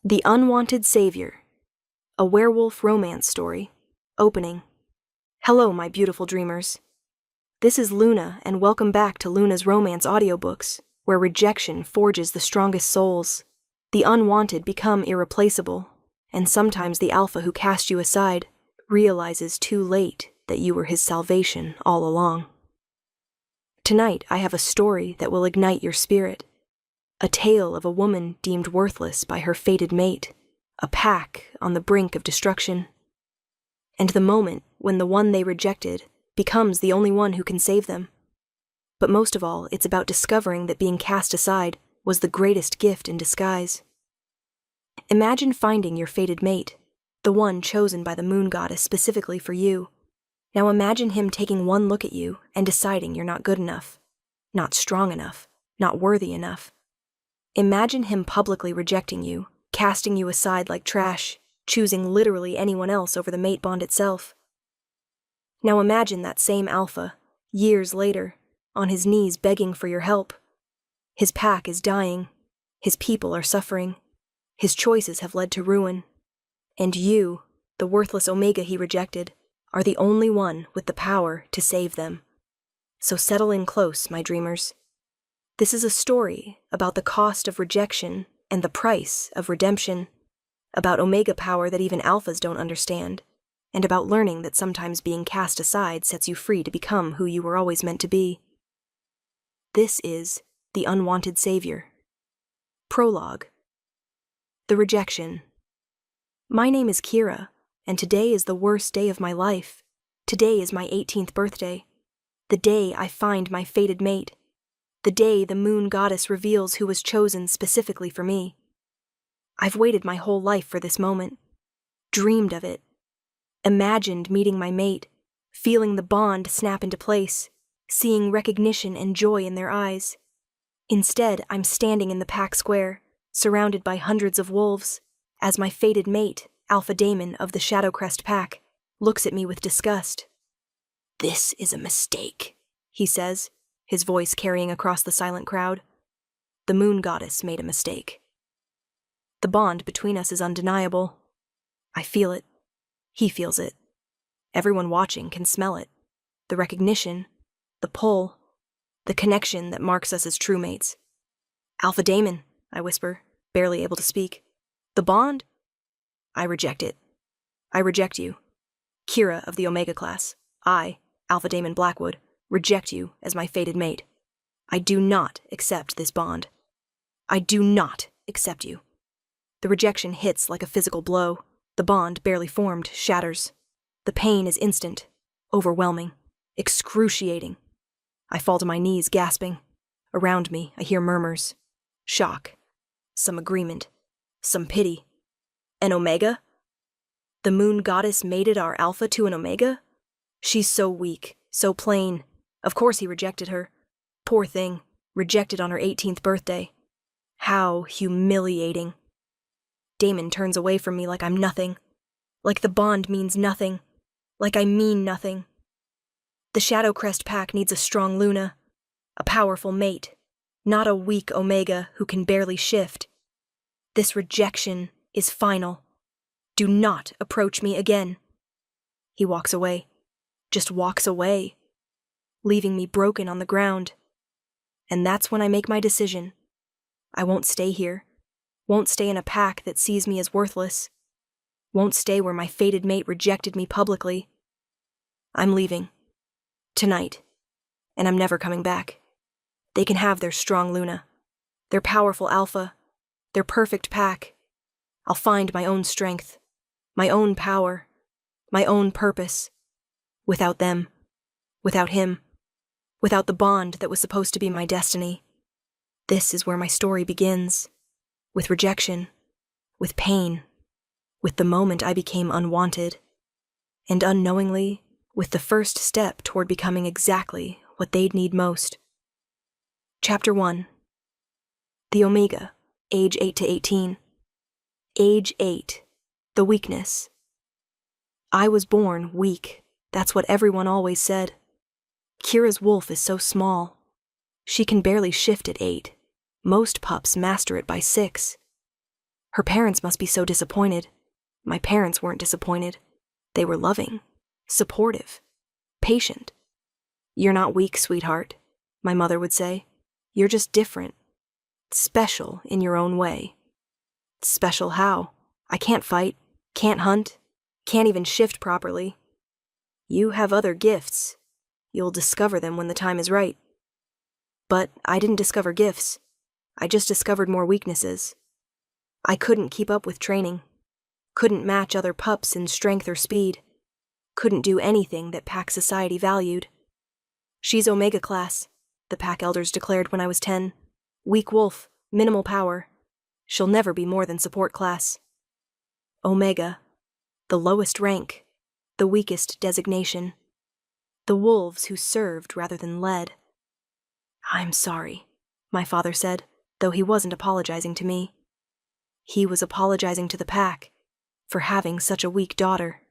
The Unwanted Savior, a werewolf romance story. Opening. Hello, my beautiful dreamers. This is Luna, and welcome back to Luna's Romance Audiobooks, where rejection forges the strongest souls. The unwanted become irreplaceable, and sometimes the alpha who cast you aside realizes too late that you were his salvation all along. Tonight, I have a story that will ignite your spirit. A tale of a woman deemed worthless by her fated mate, a pack on the brink of destruction. And the moment when the one they rejected becomes the only one who can save them. But most of all, it's about discovering that being cast aside was the greatest gift in disguise. Imagine finding your fated mate, the one chosen by the moon goddess specifically for you. Now imagine him taking one look at you and deciding you're not good enough, not strong enough, not worthy enough. Imagine him publicly rejecting you, casting you aside like trash, choosing literally anyone else over the mate bond itself. Now imagine that same alpha, years later, on his knees begging for your help. His pack is dying, his people are suffering, his choices have led to ruin, and you, the worthless Omega he rejected, are the only one with the power to save them. So settle in close, my dreamers. This is a story about the cost of rejection and the price of redemption, about Omega power that even alphas don't understand, and about learning that sometimes being cast aside sets you free to become who you were always meant to be. This is The Unwanted Savior. Prologue. The Rejection. My name is Kira, and today is the worst day of my life. Today is my 18th birthday. The day I find my fated mate. The day the moon goddess reveals who was chosen specifically for me. I've waited my whole life for this moment, dreamed of it, imagined meeting my mate, feeling the bond snap into place, seeing recognition and joy in their eyes. Instead, I'm standing in the pack square, surrounded by hundreds of wolves, as my fated mate, Alpha Daemon of the Shadowcrest pack, looks at me with disgust. "This is a mistake," he says, his voice carrying across the silent crowd. The moon goddess made a mistake. The bond between us is undeniable. I feel it. He feels it. Everyone watching can smell it. The recognition, the pull, the connection that marks us as true mates. "Alpha Daemon," I whisper, barely able to speak. "The bond?" "I reject it. I reject you. Kira of the Omega class, I, Alpha Daemon Blackwood, reject you as my fated mate. I do not accept this bond. I do not accept you." The rejection hits like a physical blow. The bond, barely formed, shatters. The pain is instant, overwhelming, excruciating. I fall to my knees, gasping. Around me, I hear murmurs. Shock. Some agreement. Some pity. An Omega? The moon goddess mated our Alpha to an Omega? She's so weak, so plain. Of course he rejected her. Poor thing, rejected on her 18th birthday. How humiliating. Daemon turns away from me like I'm nothing. Like the bond means nothing. Like I mean nothing. The Shadowcrest pack needs a strong Luna. A powerful mate. Not a weak Omega who can barely shift. This rejection is final. Do not approach me again. He walks away. Just walks away, leaving me broken on the ground. And that's when I make my decision. I won't stay here. Won't stay in a pack that sees me as worthless. Won't stay where my fated mate rejected me publicly. I'm leaving. Tonight. And I'm never coming back. They can have their strong Luna, their powerful Alpha, their perfect pack. I'll find my own strength, my own power, my own purpose. Without them, without him, without the bond that was supposed to be my destiny. This is where my story begins. With rejection, with pain, with the moment I became unwanted, and unknowingly, with the first step toward becoming exactly what they'd need most. Chapter 1. The Omega, age 8 to 18. Age 8, the weakness. I was born weak. That's what everyone always said. Kira's wolf is so small. She can barely shift at 8. Most pups master it by 6. Her parents must be so disappointed. My parents weren't disappointed. They were loving, supportive, patient. "You're not weak, sweetheart," my mother would say. "You're just different. Special in your own way." Special how? I can't fight, can't hunt, can't even shift properly. "You have other gifts. You'll discover them when the time is right." But I didn't discover gifts. I just discovered more weaknesses. I couldn't keep up with training. Couldn't match other pups in strength or speed. Couldn't do anything that pack society valued. "She's Omega class," the pack elders declared when I was 10. "Weak wolf, minimal power. She'll never be more than support class." Omega, the lowest rank, the weakest designation. The wolves who served rather than led. "I'm sorry," my father said, though he wasn't apologizing to me. He was apologizing to the pack for having such a weak daughter.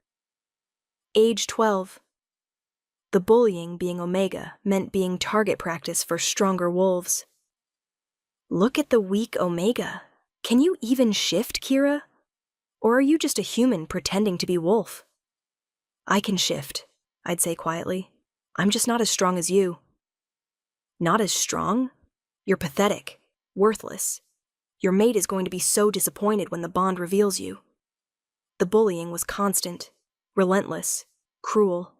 Age 12. The bullying being Omega meant being target practice for stronger wolves. "Look at the weak Omega. Can you even shift, Kira? Or are you just a human pretending to be wolf?" "I can shift," I'd say quietly. "I'm just not as strong as you." "Not as strong? You're pathetic, worthless. Your mate is going to be so disappointed when the bond reveals you." The bullying was constant, relentless, cruel.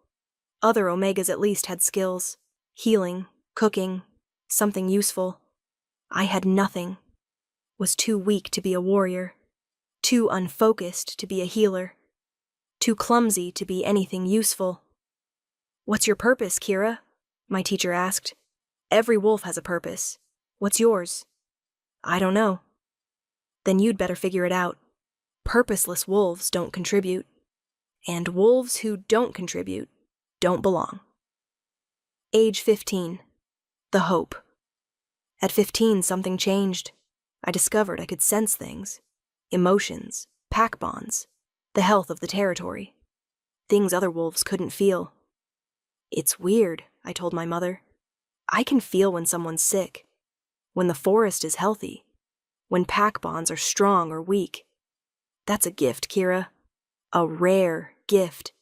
Other Omegas at least had skills, healing, cooking, something useful. I had nothing. Was too weak to be a warrior, too unfocused to be a healer, too clumsy to be anything useful. "What's your purpose, Kira?" my teacher asked. "Every wolf has a purpose. What's yours?" "I don't know." "Then you'd better figure it out. Purposeless wolves don't contribute. And wolves who don't contribute don't belong." Age 15. The hope. At 15, something changed. I discovered I could sense things. Emotions, pack bonds, the health of the territory. Things other wolves couldn't feel. "It's weird," I told my mother. "I can feel when someone's sick, when the forest is healthy, when pack bonds are strong or weak. That's a gift, Kira. A rare gift.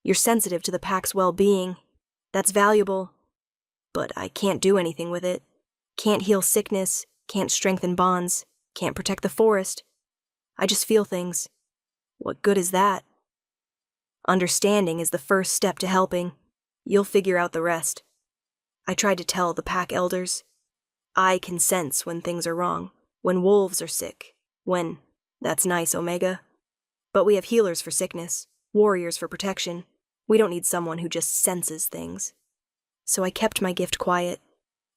You're sensitive to the pack's well-being. That's valuable. But I can't do anything with it. Can't heal sickness, can't strengthen bonds, can't protect the forest. I just feel things. What good is that?" "Understanding is the first step to helping. You'll figure out the rest." I tried to tell the pack elders. I can sense when things are wrong, when wolves are sick, when... That's nice, Omega. But we have healers for sickness, warriors for protection. We don't need someone who just senses things. So I kept my gift quiet,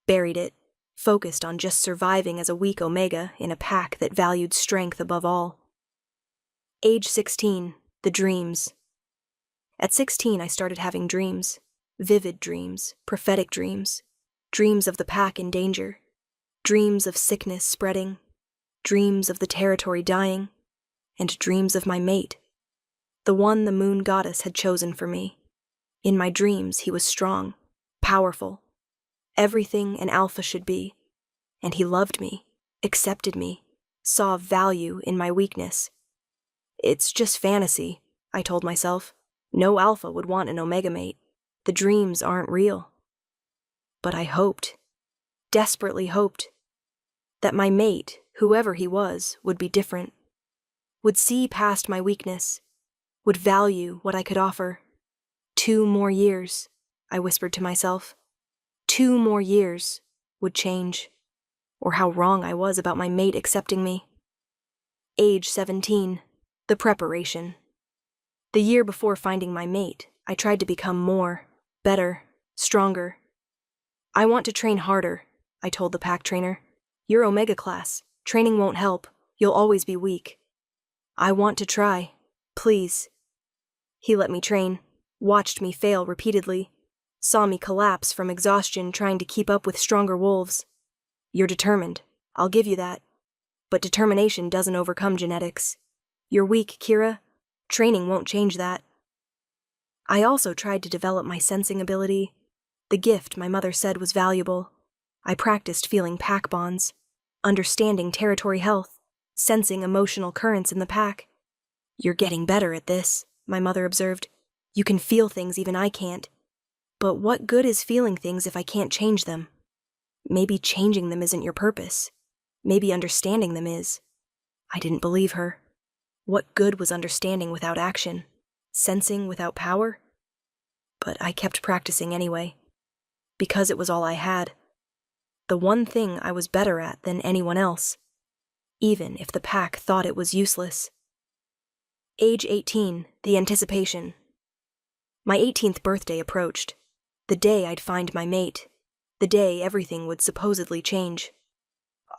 buried it, focused on just surviving as a weak Omega in a pack that valued strength above all. Age 16, the dreams. At 16, I started having dreams. Vivid dreams, prophetic dreams. Dreams of the pack in danger. Dreams of sickness spreading. Dreams of the territory dying. And dreams of my mate. The one the moon goddess had chosen for me. In my dreams, he was strong, powerful. Everything an alpha should be. And he loved me, accepted me, saw value in my weakness. "It's just fantasy," I told myself. "No alpha would want an Omega mate. The dreams aren't real." But I hoped, desperately hoped, that my mate, whoever he was, would be different, would see past my weakness, would value what I could offer. 2 more years, I whispered to myself. 2 more years would change, or how wrong I was about my mate accepting me. Age 17, the preparation. The year before finding my mate, I tried to become more, better, stronger. "I want to train harder," I told the pack trainer. "You're Omega class. Training won't help. You'll always be weak." "I want to try. Please." He let me train, watched me fail repeatedly, saw me collapse from exhaustion trying to keep up with stronger wolves. "You're determined. I'll give you that. But determination doesn't overcome genetics. You're weak, Kira. Training won't change that." I also tried to develop my sensing ability, the gift my mother said was valuable. I practiced feeling pack bonds, understanding territory health, sensing emotional currents in the pack. "You're getting better at this," my mother observed. "You can feel things even I can't. But what good is feeling things if I can't change them? Maybe changing them isn't your purpose. Maybe understanding them is." I didn't believe her. What good was understanding without action? Sensing without power? But I kept practicing anyway, because it was all I had. The one thing I was better at than anyone else, even if the pack thought it was useless. Age 18, the anticipation. My 18th birthday approached. The day I'd find my mate. The day everything would supposedly change.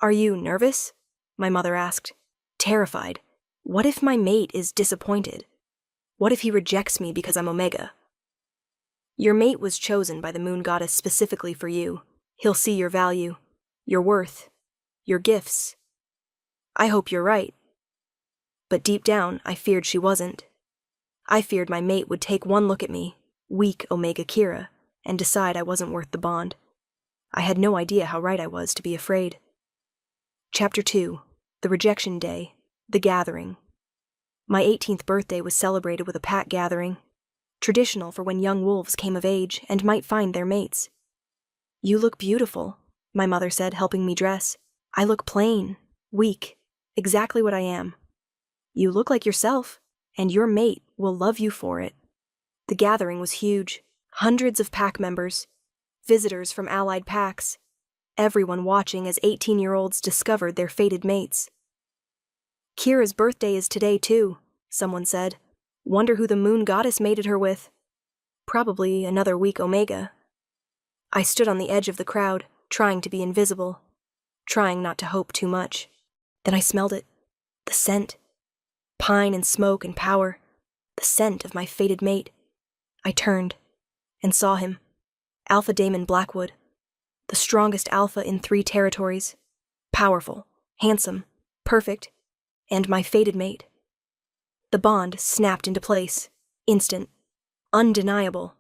"Are you nervous?" my mother asked, terrified. What if my mate is disappointed? What if he rejects me because I'm Omega? "Your mate was chosen by the moon goddess specifically for you. He'll see your value, your worth, your gifts." I hope you're right. But deep down, I feared she wasn't. I feared my mate would take one look at me, weak Omega Kira, and decide I wasn't worth the bond. I had no idea how right I was to be afraid. Chapter 2. The Rejection Day. The Gathering. My 18th birthday was celebrated with a pack gathering, traditional for when young wolves came of age and might find their mates. "You look beautiful," my mother said, helping me dress. "I look plain, weak, exactly what I am. You look like yourself, and your mate will love you for it." The gathering was huge. Hundreds of pack members, visitors from allied packs, everyone watching as 18-year-olds discovered their fated mates. "Kira's birthday is today, too," someone said. "Wonder who the moon goddess mated her with." "Probably another weak Omega." I stood on the edge of the crowd, trying to be invisible, trying not to hope too much. Then I smelled it. The scent. Pine and smoke and power. The scent of my fated mate. I turned and saw him. Alpha Daemon Blackwood. The strongest alpha in 3 territories. Powerful, handsome, perfect, and my fated mate. The bond snapped into place, instant, undeniable,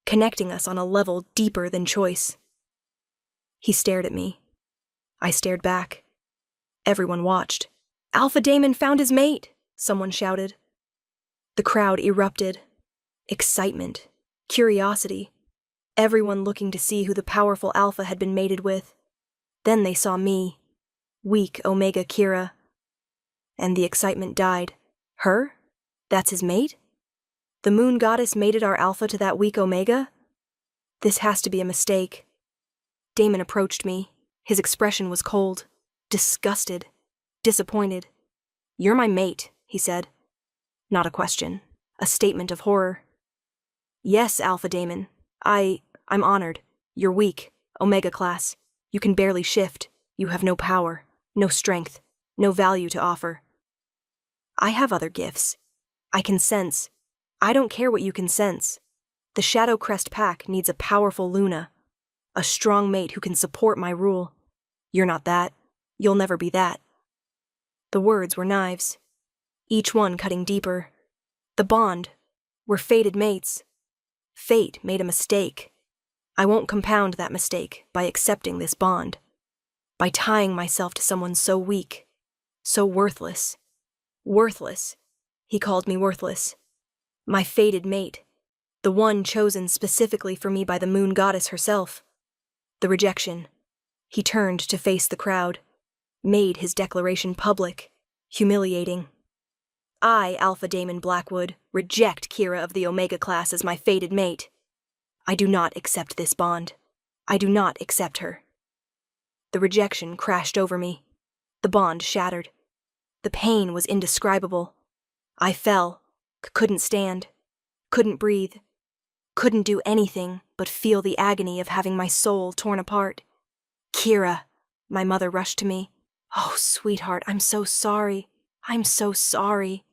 connecting us on a level deeper than choice. He stared at me. I stared back. Everyone watched. "Alpha Daemon found his mate!" someone shouted. The crowd erupted. Excitement, curiosity, everyone looking to see who the powerful alpha had been mated with. Then they saw me, weak Omega Kira. And the excitement died. Her? That's his mate? The moon goddess mated our alpha to that weak Omega? This has to be a mistake. Daemon approached me. His expression was cold, disgusted, disappointed. "You're my mate," he said. Not a question, a statement of horror. "Yes, Alpha Daemon. I'm honored. You're weak, Omega class. You can barely shift. You have no power, no strength, no value to offer. I have other gifts. I can sense. I don't care what you can sense. The Shadow Crest Pack needs a powerful Luna, a strong mate who can support my rule. You're not that. You'll never be that." The words were knives, each one cutting deeper. The bond. We're fated mates. Fate made a mistake. I won't compound that mistake by accepting this bond, by tying myself to someone so weak, so worthless. Worthless. He called me worthless. My fated mate. The one chosen specifically for me by the moon goddess herself. The rejection. He turned to face the crowd, made his declaration public, humiliating. "I, Alpha Daemon Blackwood, reject Kira of the Omega class as my fated mate. I do not accept this bond. I do not accept her." The rejection crashed over me. The bond shattered. The pain was indescribable. I fell, couldn't stand, couldn't breathe, couldn't do anything but feel the agony of having my soul torn apart. "Kira," my mother rushed to me. "Oh, sweetheart, I'm so sorry. I'm so sorry."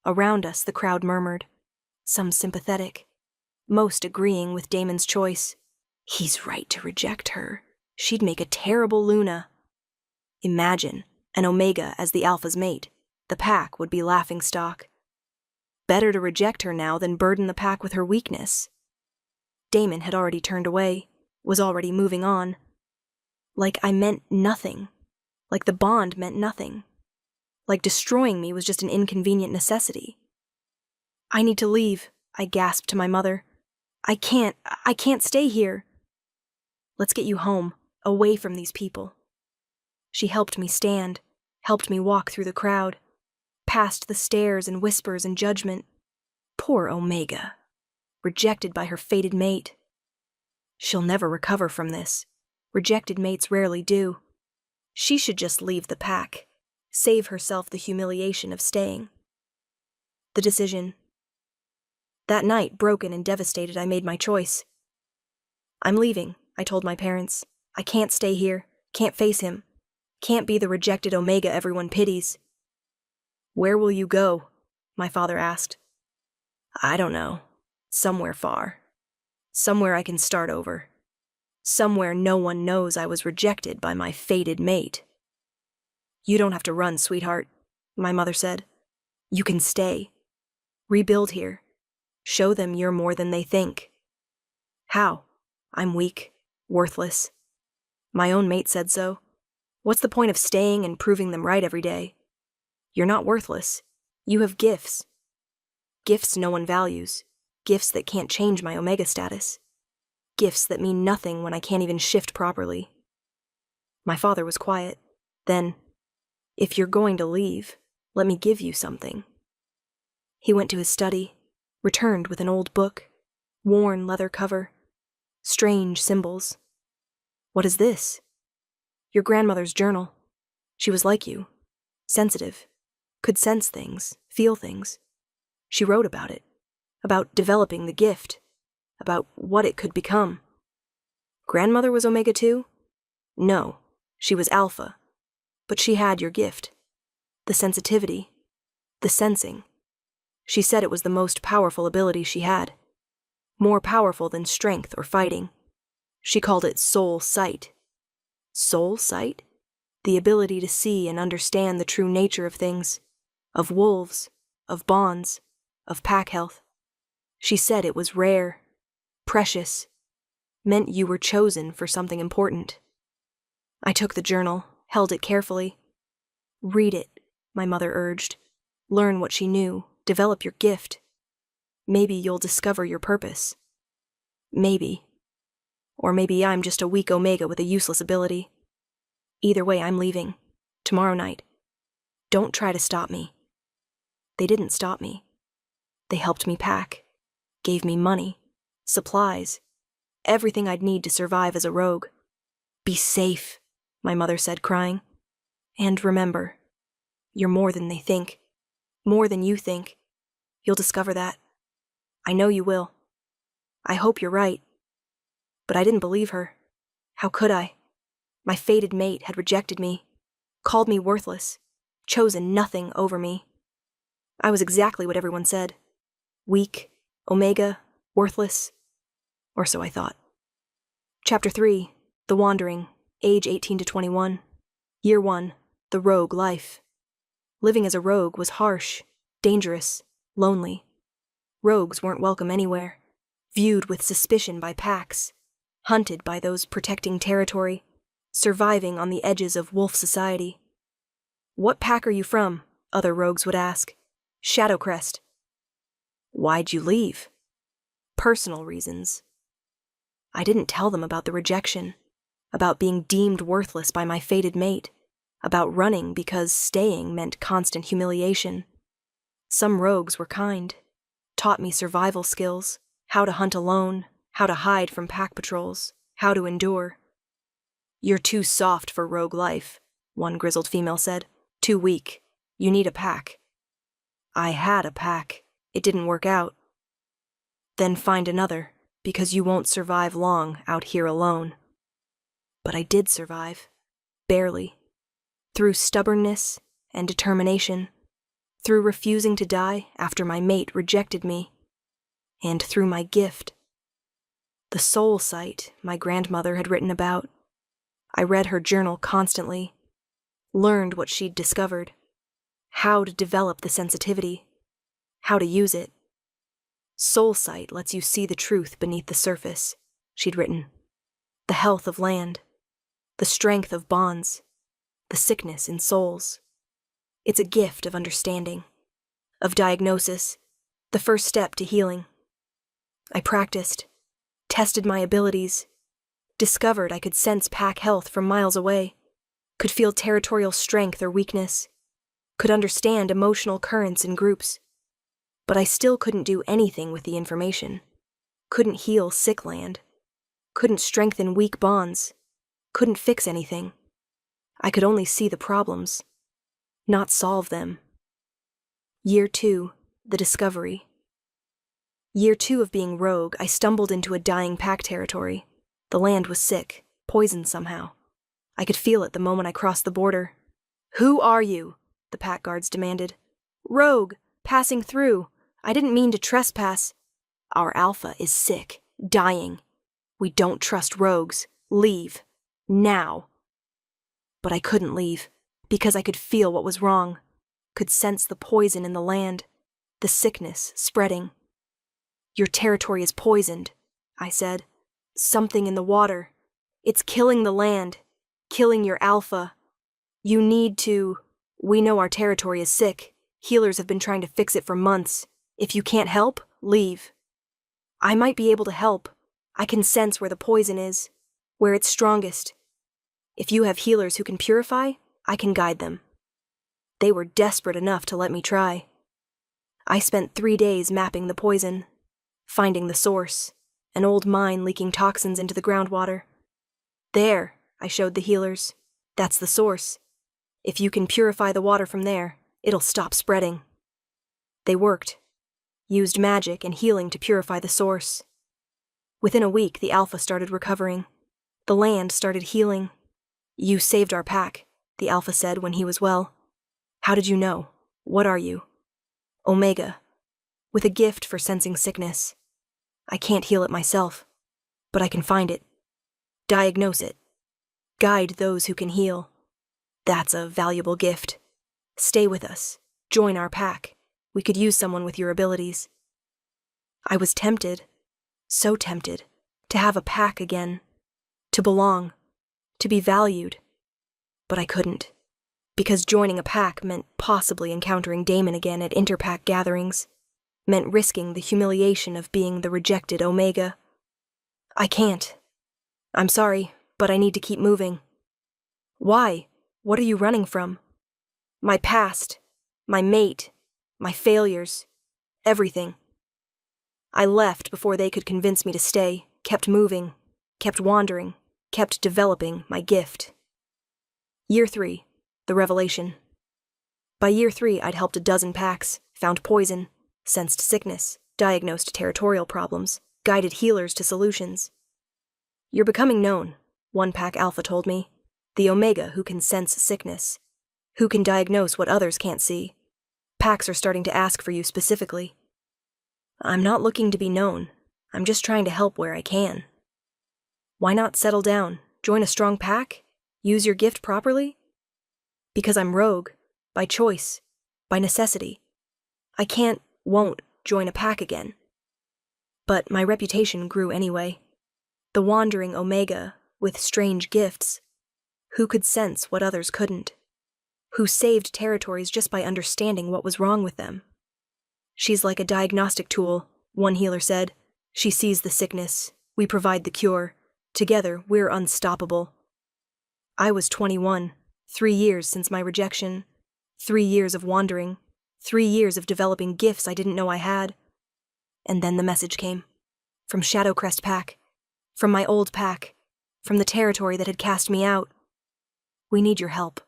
Around us, the crowd murmured, some sympathetic, most agreeing with Daemon's choice. He's right to reject her. She'd make a terrible Luna. Imagine an Omega as the Alpha's mate. The pack would be laughingstock. Better to reject her now than burden the pack with her weakness. Daemon had already turned away, was already moving on. Like I meant nothing. Like the bond meant nothing. Like destroying me was just an inconvenient necessity. "I need to leave," I gasped to my mother. I can't stay here." "Let's get you home, away from these people." She helped me stand, helped me walk through the crowd, past the stares and whispers and judgment. Poor Omega, rejected by her fated mate. She'll never recover from this. Rejected mates rarely do. She should just leave the pack, save herself the humiliation of staying. The decision. That night, broken and devastated, I made my choice. "I'm leaving," I told my parents. "I can't stay here, can't face him, can't be the rejected Omega everyone pities." "Where will you go?" my father asked. "I don't know. Somewhere far. Somewhere I can start over. Somewhere no one knows I was rejected by my fated mate." "You don't have to run, sweetheart," my mother said. "You can stay. Rebuild here. Show them you're more than they think." "How? I'm weak, worthless. My own mate said so. What's the point of staying and proving them right every day? You're not worthless. You have gifts. Gifts no one values. Gifts that can't change my Omega status. Gifts that mean nothing when I can't even shift properly." My father was quiet. Then, "If you're going to leave, let me give you something." He went to his study, returned with an old book, worn leather cover, strange symbols. "What is this?" "Your grandmother's journal. She was like you, sensitive, could sense things, feel things. She wrote about it, about developing the gift, about what it could become." "Grandmother was Omega too?" "No, she was Alpha, but she had your gift. The sensitivity, the sensing. She said it was the most powerful ability she had. More powerful than strength or fighting. She called it soul sight." Soul sight? The ability to see and understand the true nature of things, of wolves, of bonds, of pack health. She said it was rare, precious, meant you were chosen for something important. I took the journal, held it carefully. "Read it," my mother urged. "Learn what she knew, develop your gift. Maybe you'll discover your purpose. Maybe. Or maybe I'm just a weak Omega with a useless ability. Either way, I'm leaving. Tomorrow night. Don't try to stop me." They didn't stop me. They helped me pack, gave me money, supplies, everything I'd need to survive as a rogue. "Be safe," my mother said, crying. "And remember, you're more than they think. More than you think. You'll discover that. I know you will. I hope you're right." But I didn't believe her. How could I? My fated mate had rejected me, called me worthless, chosen nothing over me. I was exactly what everyone said. Weak, Omega, worthless. Or so I thought. Chapter 3, The Wandering, age 18 to 21. Year 1, The Rogue Life. Living as a rogue was harsh, dangerous, lonely. Rogues weren't welcome anywhere, viewed with suspicion by packs, hunted by those protecting territory, surviving on the edges of wolf society. "What pack are you from?" other rogues would ask. "Shadowcrest." "Why'd you leave?" "Personal reasons." I didn't tell them about the rejection, about being deemed worthless by my fated mate, about running because staying meant constant humiliation. Some rogues were kind, taught me survival skills, how to hunt alone, how to hide from pack patrols, how to endure. "You're too soft for rogue life," one grizzled female said. "Too weak. You need a pack." I had a pack. It didn't work out. "Then find another, because you won't survive long out here alone." But I did survive. Barely. Through stubbornness and determination. Through refusing to die after my mate rejected me. And through my gift. The soul sight my grandmother had written about. I read her journal constantly. Learned what she'd discovered. How to develop the sensitivity. How to use it. Soul sight lets you see the truth beneath the surface, she'd written. The health of land. The strength of bonds. the sickness in souls. It's a gift of understanding, of diagnosis, the first step to healing. I practiced, tested my abilities, discovered I could sense pack health from miles away, could feel territorial strength or weakness, could understand emotional currents in groups. But I still couldn't do anything with the information. Couldn't heal sick land. Couldn't strengthen weak bonds. Couldn't fix anything. I could only see the problems, not solve them. Year 2, the discovery. Year 2 of being rogue, I stumbled into a dying pack territory. The land was sick, poisoned somehow. I could feel it the moment I crossed the border. "Who are you?" the pack guards demanded. "Rogue, passing through. I didn't mean to trespass." "Our alpha is sick, dying. We don't trust rogues. Leave. Now." But I couldn't leave, because I could feel what was wrong, could sense the poison in the land, the sickness spreading. "Your territory is poisoned," I said. "Something in the water. It's killing the land, killing your alpha. You need to... We know our territory is sick. Healers have been trying to fix it for months. If you can't help, leave." "I might be able to help. I can sense where the poison is, where it's strongest. If you have healers who can purify, I can guide them." They were desperate enough to let me try. I spent 3 days mapping the poison, finding the source, an old mine leaking toxins into the groundwater. "There," I showed the healers. "That's the source. If you can purify the water from there, it'll stop spreading." They worked, used magic and healing to purify the source. Within a week, the alpha started recovering. The land started healing. "You saved our pack," the alpha said when he was well. "How did you know? What are you?" "Omega, with a gift for sensing sickness. I can't heal it myself, but I can find it, diagnose it, guide those who can heal. That's a valuable gift. Stay with us. Join our pack. We could use someone with your abilities." I was tempted, so tempted, to have a pack again, to belong, to be valued. But I couldn't, because joining a pack meant possibly encountering Damon again at interpack gatherings, meant risking the humiliation of being the rejected Omega. "I can't. I'm sorry, but I need to keep moving." "Why? What are you running from?" "My past, my mate, my failures, everything." I left before they could convince me to stay, kept moving, kept wandering, kept developing my gift. Year 3, the revelation. By year 3, I'd helped a dozen packs, found poison, sensed sickness, diagnosed territorial problems, guided healers to solutions. "You're becoming known," one pack alpha told me. "The Omega who can sense sickness, who can diagnose what others can't see. Packs are starting to ask for you specifically." "I'm not looking to be known. I'm just trying to help where I can." "Why not settle down, join a strong pack, use your gift properly?" "Because I'm rogue, by choice, by necessity. I can't, won't join a pack again." But my reputation grew anyway. The wandering Omega, with strange gifts, who could sense what others couldn't, who saved territories just by understanding what was wrong with them. "She's like a diagnostic tool," one healer said. "She sees the sickness, we provide the cure. Together, we're unstoppable." I was 21, 3 years since my rejection, 3 years of wandering, 3 years of developing gifts I didn't know I had. And then the message came. From Shadowcrest Pack, from my old pack, from the territory that had cast me out. "We need your help.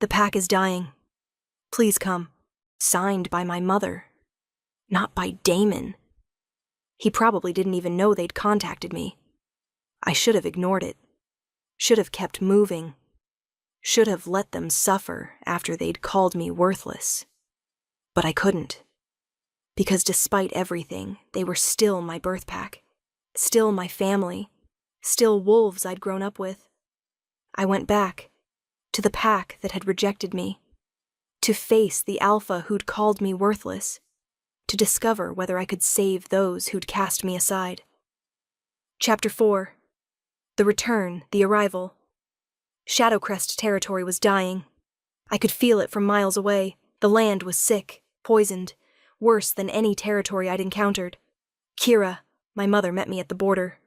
The pack is dying. Please come." Signed by my mother. Not by Damon. He probably didn't even know they'd contacted me. I should have ignored it. Should have kept moving. Should have let them suffer after they'd called me worthless. But I couldn't. Because despite everything, they were still my birth pack. Still my family. Still wolves I'd grown up with. I went back. To the pack that had rejected me. To face the alpha who'd called me worthless. To discover whether I could save those who'd cast me aside. Chapter 4. The Return, the Arrival. Shadowcrest territory was dying. I could feel it from miles away. The land was sick, poisoned, worse than any territory I'd encountered. Kira, my mother, met me at the border.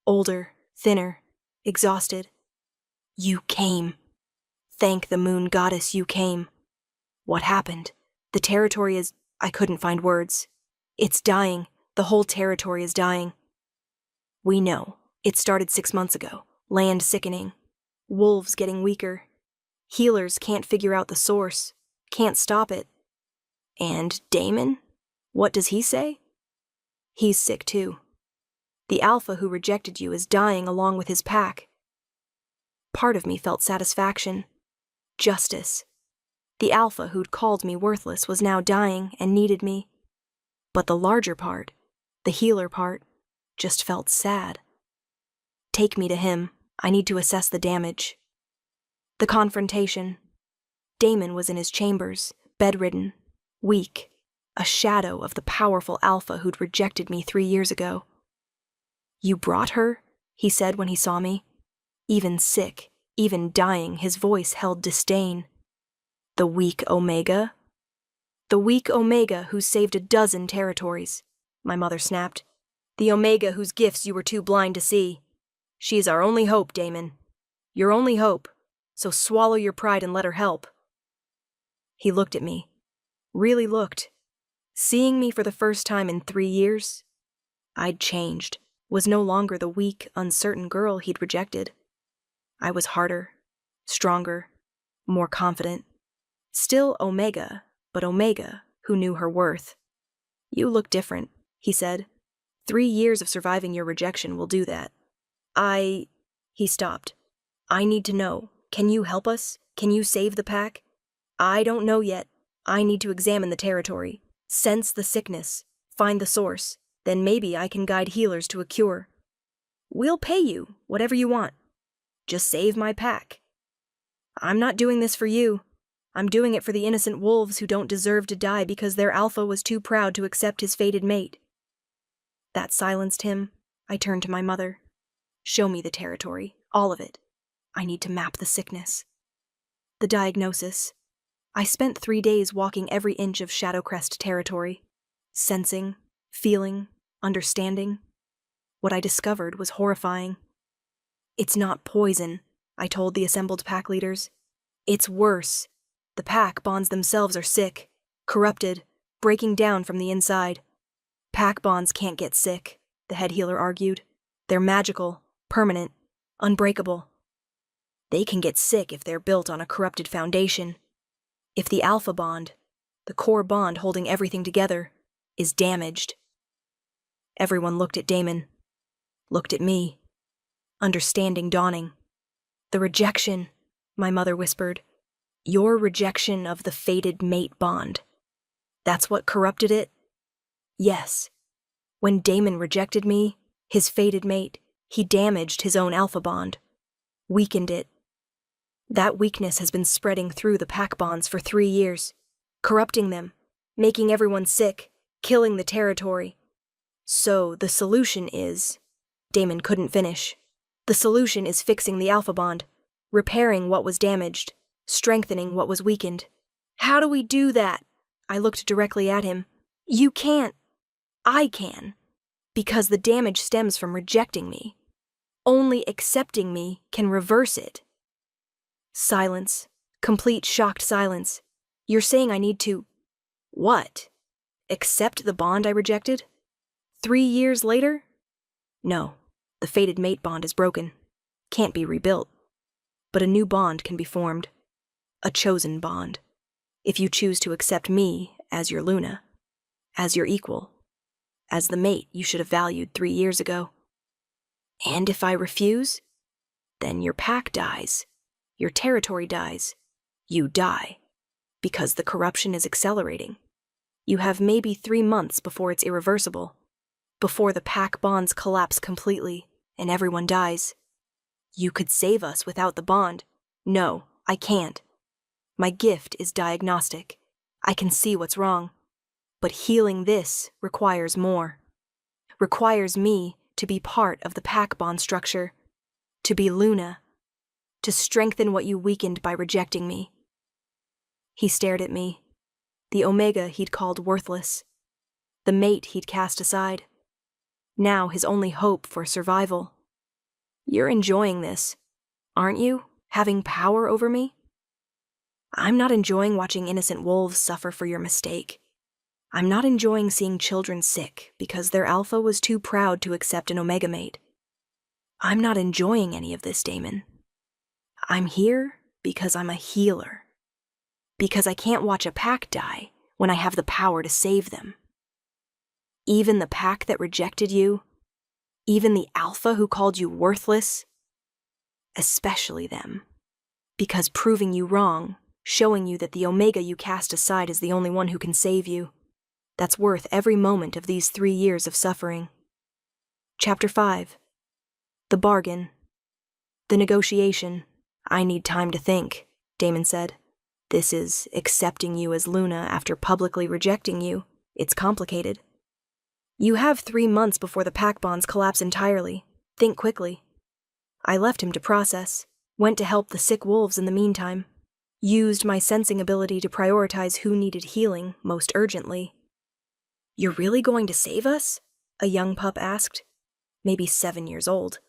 Older, thinner, exhausted. You came. Thank the moon goddess you came. What happened? The territory is... I couldn't find words. It's dying. The whole territory is dying. We know. It started 6 months ago. Land sickening. Wolves getting weaker. Healers can't figure out the source. Can't stop it. And Damon? What does he say? He's sick too. The alpha who rejected you is dying along with his pack. Part of me felt satisfaction. Justice. The alpha who'd called me worthless was now dying and needed me. But the larger part, the healer part, just felt sad. Take me to him. I need to assess the damage. The confrontation. Damon was in his chambers, bedridden, weak, a shadow of the powerful alpha who'd rejected me 3 years ago. You brought her? He said when he saw me. Even sick, even dying, his voice held disdain. The weak Omega? The weak Omega who saved a dozen territories, my mother snapped. The Omega whose gifts you were too blind to see. She is our only hope, Damon. Your only hope. So swallow your pride and let her help. He looked at me. Really looked. Seeing me for the first time in 3 years, I'd changed, was no longer the weak, uncertain girl he'd rejected. I was harder, stronger, more confident. Still Omega, but Omega who knew her worth. You look different, he said. 3 years of surviving your rejection will do that. He stopped. I need to know. Can you help us? Can you save the pack? I don't know yet. I need to examine the territory, sense the sickness, find the source. Then maybe I can guide healers to a cure. We'll pay you, whatever you want. Just save my pack. I'm not doing this for you. I'm doing it for the innocent wolves who don't deserve to die because their alpha was too proud to accept his fated mate. That silenced him. I turned to my mother. Show me the territory, all of it. I need to map the sickness. The diagnosis. I spent 3 days walking every inch of Shadowcrest territory, sensing, feeling, understanding. What I discovered was horrifying. It's not poison, I told the assembled pack leaders. It's worse. The pack bonds themselves are sick, corrupted, breaking down from the inside. Pack bonds can't get sick, the head healer argued. They're magical, permanent, unbreakable. They can get sick if they're built on a corrupted foundation. If the alpha bond, the core bond holding everything together, is damaged. Everyone looked at Damon, looked at me, understanding dawning. The rejection, my mother whispered. Your rejection of the fated mate bond. That's what corrupted it? Yes. When Damon rejected me, his fated mate, he damaged his own alpha bond, weakened it. That weakness has been spreading through the pack bonds for 3 years, corrupting them, making everyone sick, killing the territory. So the solution is... Damon couldn't finish. The solution is fixing the alpha bond, repairing what was damaged, strengthening what was weakened. How do we do that? I looked directly at him. You can't. I can. Because the damage stems from rejecting me. Only accepting me can reverse it. Silence. Complete shocked silence. You're saying I need to... What? Accept the bond I rejected? 3 years later? No. The fated mate bond is broken. Can't be rebuilt. But a new bond can be formed. A chosen bond. If you choose to accept me as your Luna. As your equal. As the mate you should have valued 3 years ago. And if I refuse? Then your pack dies. Your territory dies. You die. Because the corruption is accelerating. You have maybe 3 months before it's irreversible. Before the pack bonds collapse completely and everyone dies. You could save us without the bond. No, I can't. My gift is diagnostic. I can see what's wrong. But healing this requires more. Requires me to be part of the pack bond structure. To be Luna. to strengthen what you weakened by rejecting me." He stared at me, the Omega he'd called worthless, the mate he'd cast aside, now his only hope for survival. "You're enjoying this, aren't you, having power over me?" "I'm not enjoying watching innocent wolves suffer for your mistake. I'm not enjoying seeing children sick because their alpha was too proud to accept an Omega mate. I'm not enjoying any of this, Damon. I'm here because I'm a healer. Because I can't watch a pack die when I have the power to save them. Even the pack that rejected you, even the alpha who called you worthless, especially them. Because proving you wrong, showing you that the Omega you cast aside is the only one who can save you, that's worth every moment of these 3 years of suffering." Chapter 5. The bargain. The negotiation. "I need time to think," Damon said. "This is accepting you as Luna after publicly rejecting you. It's complicated. You have 3 months before the pack bonds collapse entirely. Think quickly." I left him to process, went to help the sick wolves in the meantime, used my sensing ability to prioritize who needed healing most urgently. "You're really going to save us?" a young pup asked, maybe 7 years old,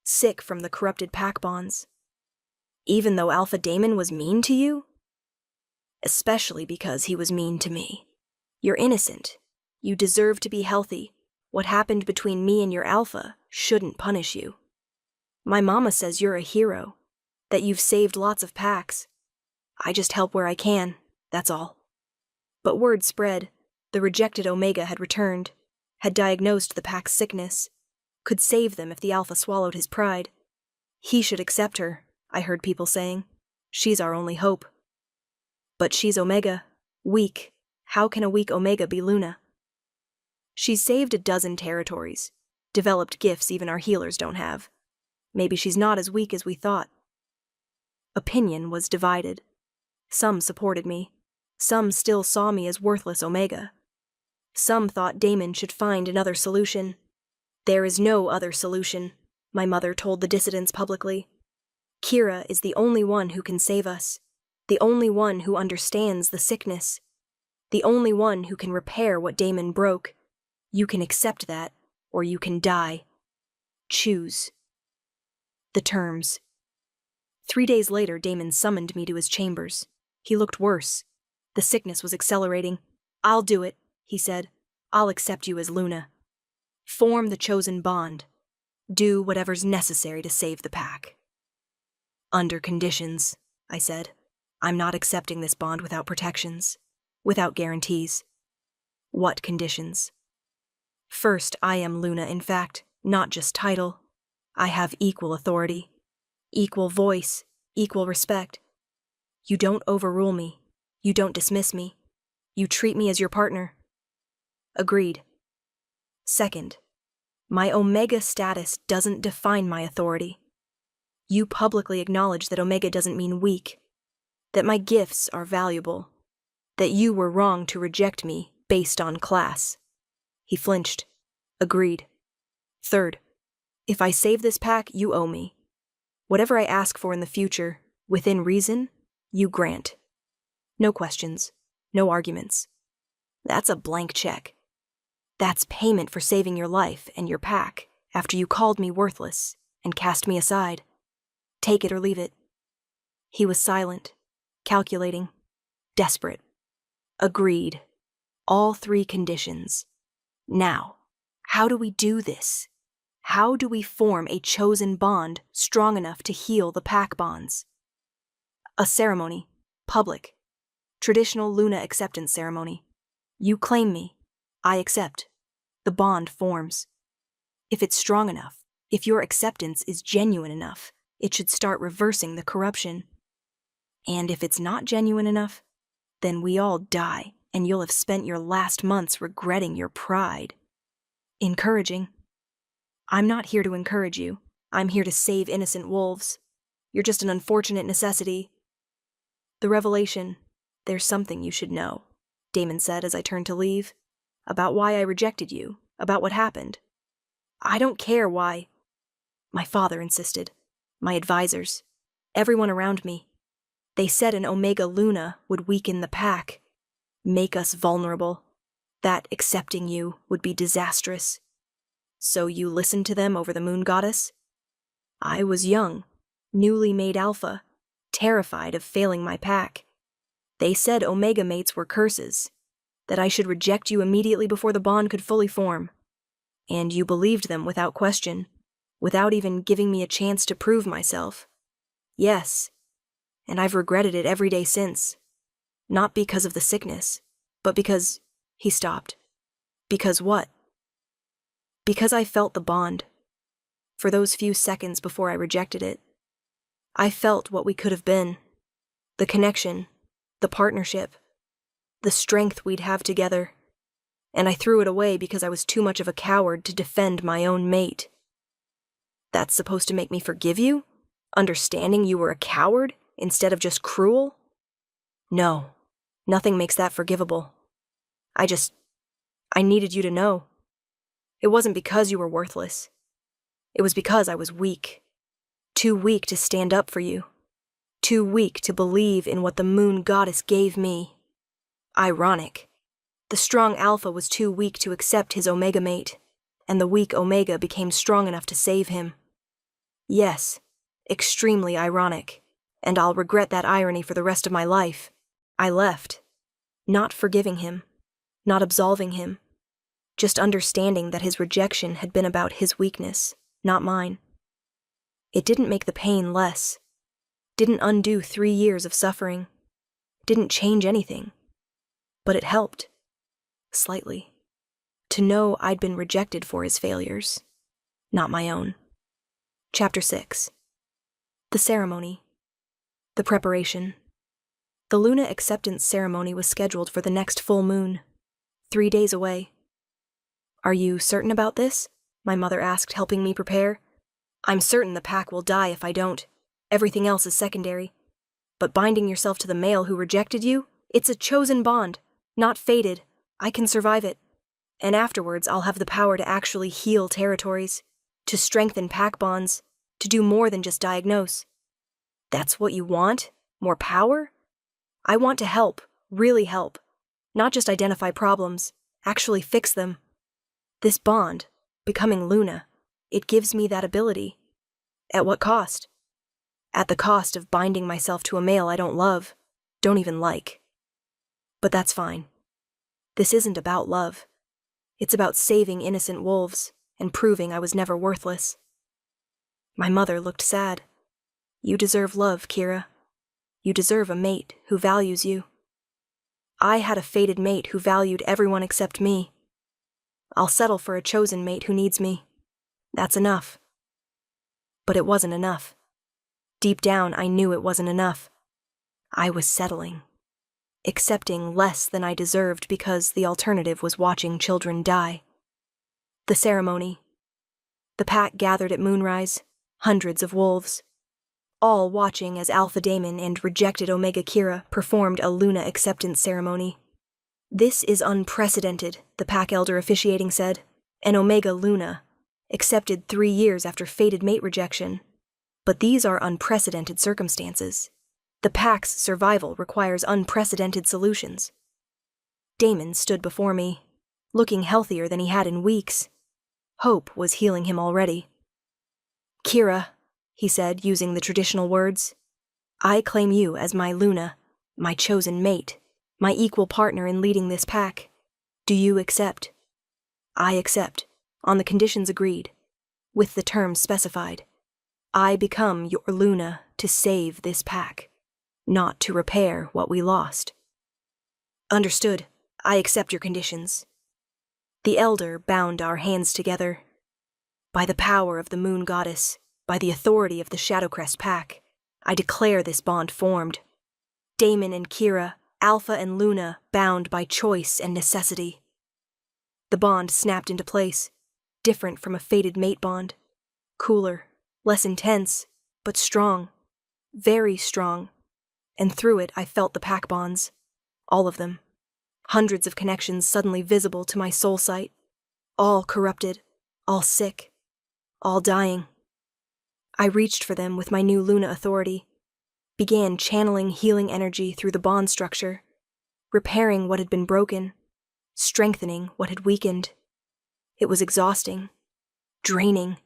sick from the corrupted pack bonds. "Even though Alpha Damon was mean to you?" "Especially because he was mean to me. You're innocent. You deserve to be healthy. What happened between me and your Alpha shouldn't punish you. My mama says you're a hero, that you've saved lots of packs. I just help where I can, that's all." But word spread. The rejected Omega had returned, had diagnosed the pack's sickness, could save them if the Alpha swallowed his pride. He should accept her, I heard people saying. She's our only hope. But she's Omega, weak. How can a weak Omega be Luna? She's saved a dozen territories, developed gifts even our healers don't have. Maybe she's not as weak as we thought. Opinion was divided. Some supported me. Some still saw me as worthless Omega. Some thought Damon should find another solution. "There is no other solution," my mother told the dissidents publicly. "Kira is the only one who can save us, the only one who understands the sickness, the only one who can repair what Damon broke. You can accept that, or you can die. Choose." The terms. 3 days later, Damon summoned me to his chambers. He looked worse. The sickness was accelerating. "I'll do it," he said. "I'll accept you as Luna. Form the chosen bond. Do whatever's necessary to save the pack." "Under conditions," I said. "I'm not accepting this bond without protections, without guarantees." "What conditions?" "First, I am Luna, in fact, not just title. I have equal authority, equal voice, equal respect. You don't overrule me. You don't dismiss me. You treat me as your partner." "Agreed." "Second, my Omega status doesn't define my authority. You publicly acknowledge that Omega doesn't mean weak, that my gifts are valuable, that you were wrong to reject me based on class." He flinched. "Agreed." "Third, if I save this pack, you owe me. Whatever I ask for in the future, within reason, you grant. No questions, no arguments. That's a blank check. That's payment for saving your life and your pack after you called me worthless and cast me aside. Take it or leave it." He was silent, calculating, desperate. "Agreed. All 3 conditions. Now, how do we do this? How do we form a chosen bond strong enough to heal the pack bonds?" "A ceremony. Public. Traditional Luna acceptance ceremony. You claim me. I accept. The bond forms. If it's strong enough, if your acceptance is genuine enough, it should start reversing the corruption. And if it's not genuine enough, then we all die, and you'll have spent your last months regretting your pride." Encouraging. "I'm not here to encourage you. I'm here to save innocent wolves. You're just an unfortunate necessity." "The revelation. There's something you should know," Damon said as I turned to leave. "About why I rejected you, about what happened." "I don't care why." "My father insisted. My advisors. everyone around me. They said an Omega Luna would weaken the pack, make us vulnerable, that accepting you would be disastrous. So you listened to them over the moon goddess? I was young, newly made alpha, terrified of failing my pack. They said Omega mates were curses, that I should reject you immediately before the bond could fully form. And you believed them without question, without even giving me a chance to prove myself. Yes, and I've regretted it every day since. Not because of the sickness, but because— He stopped. Because what? Because I felt the bond. For those few seconds before I rejected it, I felt what we could have been. The connection, the partnership, the strength we'd have together. And I threw it away because I was too much of a coward to defend my own mate. That's supposed to make me forgive you? Understanding you were a coward instead of just cruel? No, nothing makes that forgivable. I needed you to know. It wasn't because you were worthless. It was because I was weak. Too weak to stand up for you. Too weak to believe in what the moon goddess gave me. Ironic. The strong alpha was too weak to accept his Omega mate, and the weak Omega became strong enough to save him. Yes, extremely ironic, and I'll regret that irony for the rest of my life. I left, not forgiving him, not absolving him, just understanding that his rejection had been about his weakness, not mine. It didn't make the pain less, didn't undo 3 years of suffering, didn't change anything, but it helped, slightly, to know I'd been rejected for his failures, not my own. Chapter 6. The ceremony. The preparation. The Luna acceptance ceremony was scheduled for the next full moon, 3 days away. Are you certain about this? My mother asked, helping me prepare. I'm certain the pack will die if I don't. Everything else is secondary. But binding yourself to the male who rejected you, it's a chosen bond, not fated. I can survive it. And afterwards I'll have the power to actually heal territories, to strengthen pack bonds, to do more than just diagnose. That's what you want? More power? I want to help, really help. Not just identify problems, actually fix them. This bond, becoming Luna, it gives me that ability. At what cost? At the cost of binding myself to a male I don't love, don't even like. But that's fine. This isn't about love. It's about saving innocent wolves and proving I was never worthless. My mother looked sad. You deserve love, Kira. You deserve a mate who values you. I had a fated mate who valued everyone except me. I'll settle for a chosen mate who needs me. That's enough. But it wasn't enough. Deep down, I knew it wasn't enough. I was settling, accepting less than I deserved because the alternative was watching children die. The ceremony. The pack gathered at moonrise, hundreds of wolves, all watching as Alpha Daemon and rejected Omega Kira performed a Luna acceptance ceremony. This is unprecedented, the pack elder officiating said. An Omega Luna, accepted 3 years after fated mate rejection. But these are unprecedented circumstances. The pack's survival requires unprecedented solutions. Daemon stood before me, looking healthier than he had in weeks. Hope was healing him already. Kira, he said, using the traditional words, I claim you as my Luna, my chosen mate, my equal partner in leading this pack. Do you accept? I accept, on the conditions agreed, with the terms specified. I become your Luna to save this pack, not to repair what we lost. Understood. I accept your conditions. The elder bound our hands together. By the power of the moon goddess, by the authority of the Shadowcrest pack, I declare this bond formed. Daemon and Kira, Alpha and Luna, bound by choice and necessity. The bond snapped into place, different from a fated mate bond. Cooler, less intense, but strong. Very strong. And through it I felt the pack bonds. All of them. Hundreds of connections suddenly visible to my soul sight. All corrupted, all sick, all dying. I reached for them with my new Luna authority, began channeling healing energy through the bond structure, repairing what had been broken, strengthening what had weakened. It was exhausting, draining.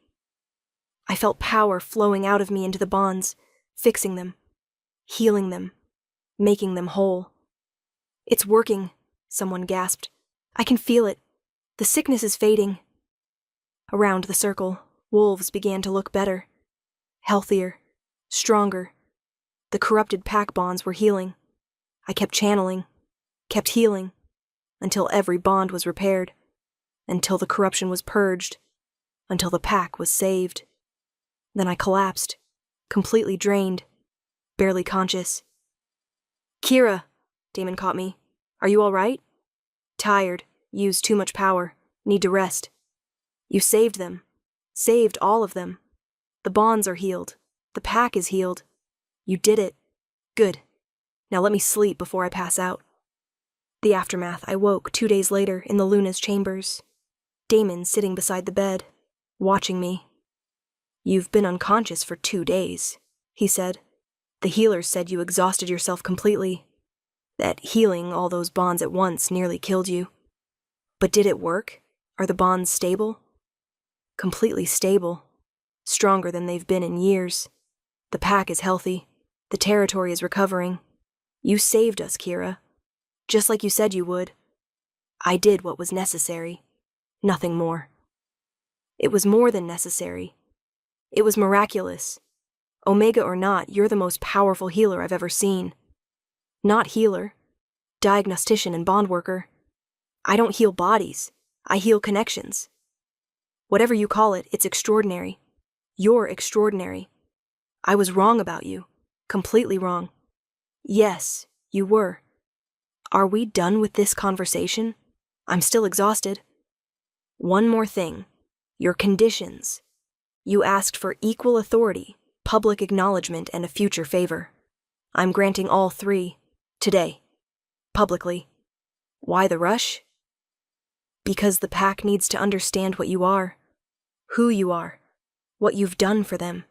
I felt power flowing out of me into the bonds, fixing them, healing them, making them whole. "It's working," someone gasped. "I can feel it. The sickness is fading." Around the circle, wolves began to look better, healthier, stronger. The corrupted pack bonds were healing. I kept channeling, kept healing, until every bond was repaired, until the corruption was purged, until the pack was saved. Then I collapsed, completely drained, barely conscious. "Kira," Damon caught me. "Are you all right?" "Tired, used too much power, need to rest." "You saved them. Saved all of them. The bonds are healed. The pack is healed. You did it. Good. Now let me sleep before I pass out." The aftermath, I woke 2 days later in the Luna's chambers. Damon sitting beside the bed, watching me. "You've been unconscious for 2 days, he said. "The healers said you exhausted yourself completely, that healing all those bonds at once nearly killed you. But did it work? Are the bonds stable?" "Completely stable. Stronger than they've been in years. The pack is healthy. The territory is recovering. You saved us, Kira. Just like you said you would. I did what was necessary. Nothing more." "It was more than necessary. It was miraculous. Omega or not, you're the most powerful healer I've ever seen. Not healer, diagnostician and bond worker. I don't heal bodies. I heal connections. Whatever you call it, it's extraordinary. You're extraordinary. I was wrong about you. Completely wrong. Yes, you were. Are we done with this conversation? I'm still exhausted." "One more thing. Your conditions. You asked for equal authority, public acknowledgement, and a future favor. I'm granting all 3. Today. Publicly. Why the rush? Because the pack needs to understand what you are. Who you are. What you've done for them.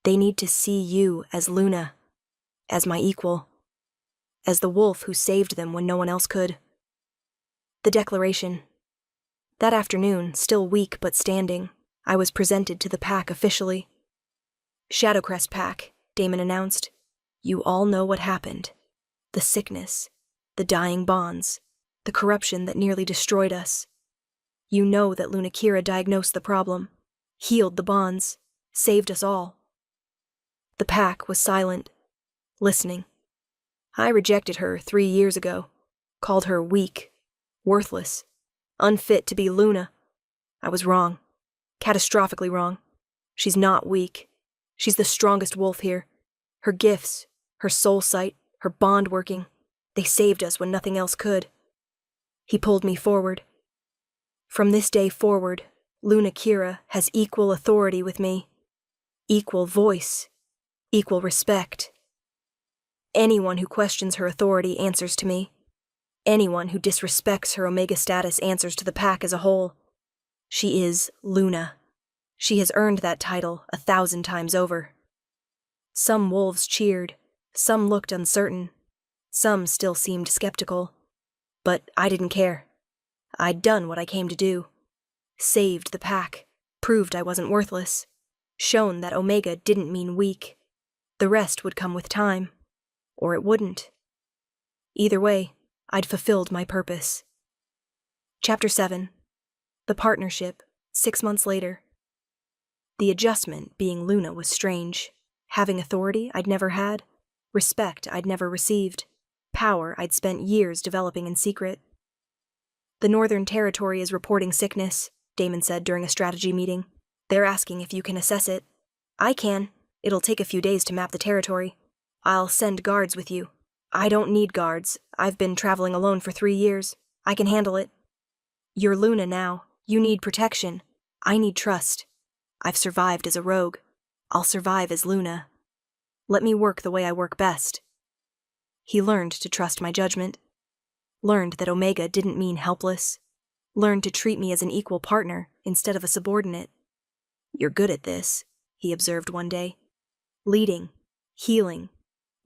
They need to see you as Luna. As my equal. As the wolf who saved them when no one else could." The declaration. That afternoon, still weak but standing, I was presented to the pack officially. "Shadowcrest pack," Damon announced. "You all know what happened. The sickness, the dying bonds, the corruption that nearly destroyed us. You know that Luna Kira diagnosed the problem, healed the bonds, saved us all." The pack was silent, listening. "I rejected her 3 years ago, called her weak, worthless, unfit to be Luna. I was wrong, catastrophically wrong. She's not weak. She's the strongest wolf here. Her gifts, her soul sight, her bond working, they saved us when nothing else could." He pulled me forward. "From this day forward, Luna Kira has equal authority with me, equal voice, equal respect. Anyone who questions her authority answers to me. Anyone who disrespects her Omega status answers to the pack as a whole. She is Luna. She has earned that title 1,000 times over." Some wolves cheered, some looked uncertain, some still seemed skeptical. But I didn't care. I'd done what I came to do. Saved the pack, proved I wasn't worthless, shown that Omega didn't mean weak. The rest would come with time. Or it wouldn't. Either way, I'd fulfilled my purpose. Chapter 7. The Partnership, 6 months later. The adjustment, being Luna, was strange. Having authority I'd never had, respect I'd never received, power I'd spent years developing in secret. "The Northern Territory is reporting sickness," Damon said during a strategy meeting. "They're asking if you can assess it." "I can. It'll take a few days to map the territory. I'll send guards with you." "I don't need guards. I've been traveling alone for 3 years. I can handle it." "You're Luna now. You need protection. I need trust. I've survived as a rogue. I'll survive as Luna. Let me work the way I work best." He learned to trust my judgment. Learned that Omega didn't mean helpless. Learned to treat me as an equal partner instead of a subordinate. "You're good at this," he observed one day. "Leading, healing,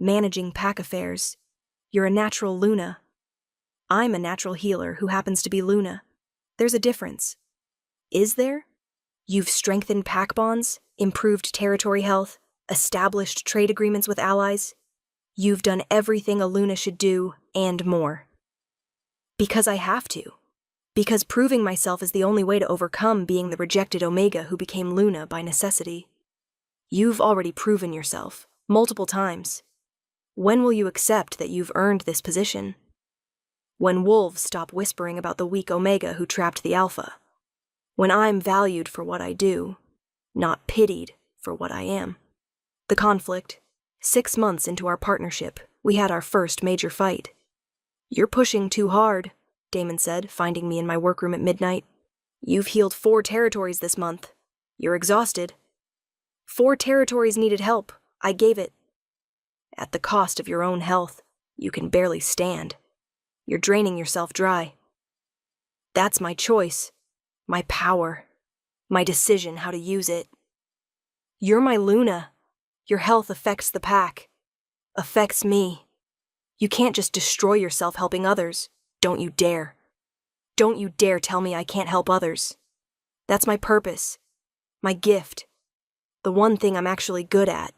managing pack affairs. You're a natural Luna. I'm a natural healer who happens to be Luna. There's a difference. Is there? You've strengthened pack bonds, improved territory health, established trade agreements with allies. You've done everything a Luna should do, and more. Because I have to. Because proving myself is the only way to overcome being the rejected Omega who became Luna by necessity. You've already proven yourself, multiple times. When will you accept that you've earned this position? When wolves stop whispering about the weak Omega who trapped the Alpha. When I'm valued for what I do, not pitied for what I am. The conflict. 6 months into our partnership, we had our first major fight. You're pushing too hard, Damon said, finding me in my workroom at midnight. You've healed 4 territories this month. You're exhausted. 4 territories needed help. I gave it. At the cost of your own health, you can barely stand. You're draining yourself dry. That's my choice, my power, my decision how to use it. You're my Luna. Your health affects the pack, affects me. You can't just destroy yourself helping others. Don't you dare. Don't you dare tell me I can't help others. That's my purpose, my gift, the one thing I'm actually good at.